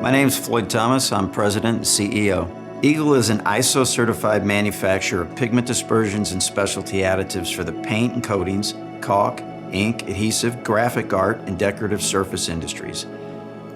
My name is Floyd Thomas. I'm President and CEO. Eagle is an ISO-certified manufacturer of pigment dispersions and specialty additives for the paint and coatings, caulk, ink, adhesive, graphic art, and decorative surface industries.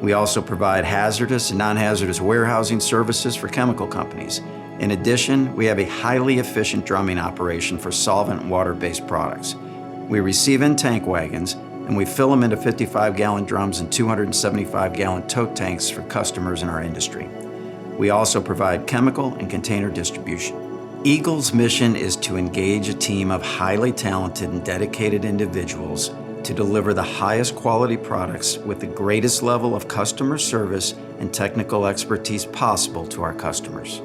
We also provide hazardous and non-hazardous warehousing services for chemical companies. In addition, we have a highly efficient drumming operation for solvent and water-based products. We receive in tank wagons, and we fill them into 55-gallon drums and 275-gallon tote tanks for customers in our industry. We also provide chemical and container distribution. Eagle's mission is to engage a team of highly talented and dedicated individuals to deliver the highest quality products with the greatest level of customer service and technical expertise possible to our customers.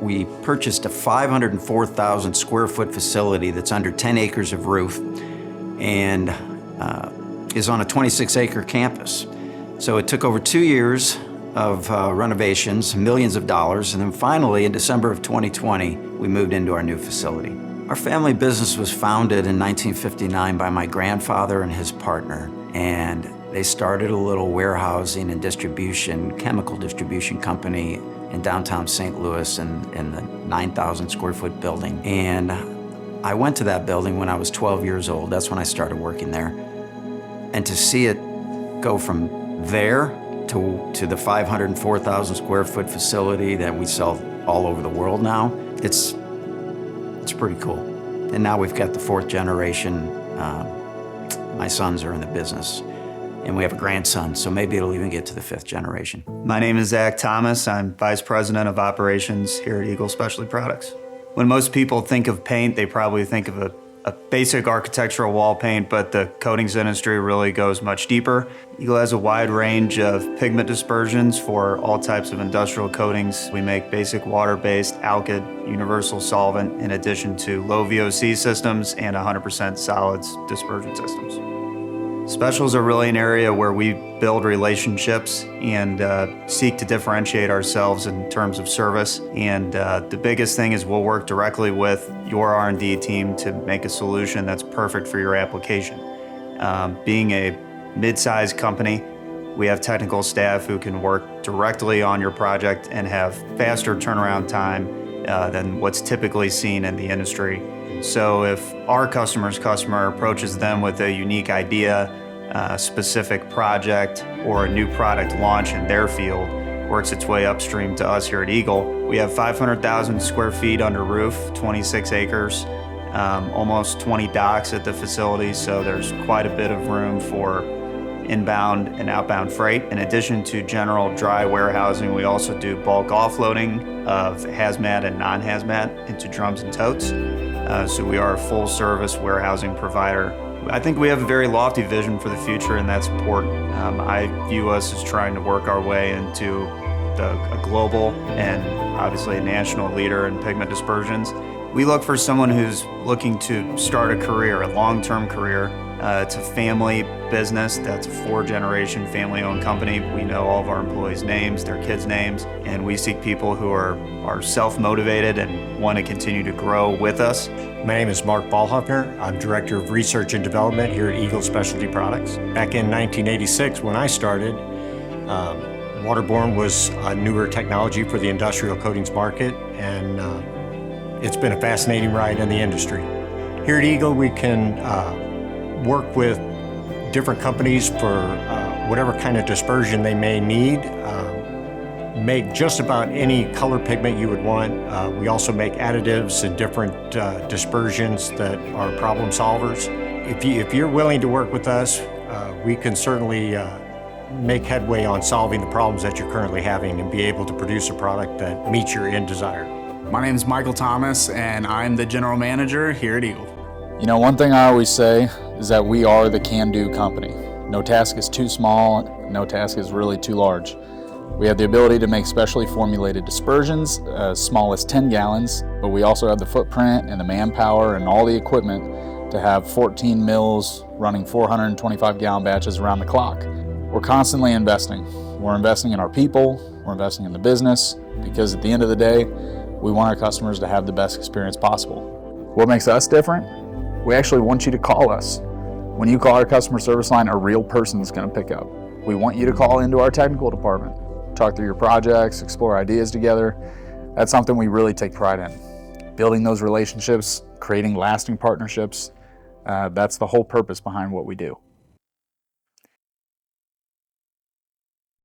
We purchased a 504,000 square foot facility that's under 10 acres of roof and is on a 26-acre campus. So it took over 2 years of renovations, millions of dollars, and then finally in December of 2020, we moved into our new facility. Our family business was founded in 1959 by my grandfather and his partner, and they started a little warehousing and distribution, chemical distribution company in downtown St. Louis in the 9,000 square foot building. And I went to that building when I was 12 years old. That's when I started working there. And to see it go from there to the 504,000 square foot facility that we sell all over the world now, it's pretty cool. And now we've got the fourth generation. My sons are in the business, and we have a grandson, so maybe it'll even get to the fifth generation. My name is Zach Thomas. I'm Vice President of Operations here at Eagle Specialty Products. When most people think of paint, they probably think of a basic architectural wall paint, but the coatings industry really goes much deeper. Eagle has a wide range of pigment dispersions for all types of industrial coatings. We make basic water-based, alkyd, universal solvent, in addition to low VOC systems and 100% solids dispersion systems. Specials are really an area where we build relationships and seek to differentiate ourselves in terms of service. And the biggest thing is we'll work directly with your R&D team to make a solution that's perfect for your application. Being a mid-sized company, we have technical staff who can work directly on your project and have faster turnaround time than what's typically seen in the industry. So if our customer's customer approaches them with a unique idea, a specific project, or a new product launch in their field, works its way upstream to us here at Eagle. We have 500,000 square feet under roof, 26 acres, almost 20 docks at the facility, so there's quite a bit of room for inbound and outbound freight. In addition to general dry warehousing, we also do bulk offloading of hazmat and non-hazmat into drums and totes. So we are a full-service warehousing provider. I think we have a very lofty vision for the future, and that's important. I view us as trying to work our way into a global and obviously a national leader in pigment dispersions. We look for someone who's looking to start a career, a long-term career. It's a family business. That's a 4-generation family-owned company. We know all of our employees' names, their kids' names, and we seek people who are self-motivated and want to continue to grow with us. My name is Mark Ballhoffner. I'm Director of Research and Development here at Eagle Specialty Products. Back in 1986, when I started, waterborne was a newer technology for the industrial coatings market, and it's been a fascinating ride in the industry. Here at Eagle, we can work with different companies for whatever kind of dispersion they may need. Make just about any color pigment you would want. We also make additives and different dispersions that are problem solvers. If you're willing to work with us, we can certainly make headway on solving the problems that you're currently having and be able to produce a product that meets your end desire. My name is Michael Thomas, and I'm the General Manager here at Eagle. You know, one thing I always say is that we are the can-do company. No task is too small, no task is really too large. We have the ability to make specially formulated dispersions as small as 10 gallons, but we also have the footprint and the manpower and all the equipment to have 14 mills running 425-gallon batches around the clock. We're constantly investing. We're investing in our people, we're investing in the business, because at the end of the day, we want our customers to have the best experience possible. What makes us different? We actually want you to call us. When you call our customer service line, a real person is going to pick up. We want you to call into our technical department. talk through your projects, explore ideas together. That's something we really take pride in. Building those relationships, creating lasting partnerships, that's the whole purpose behind what we do.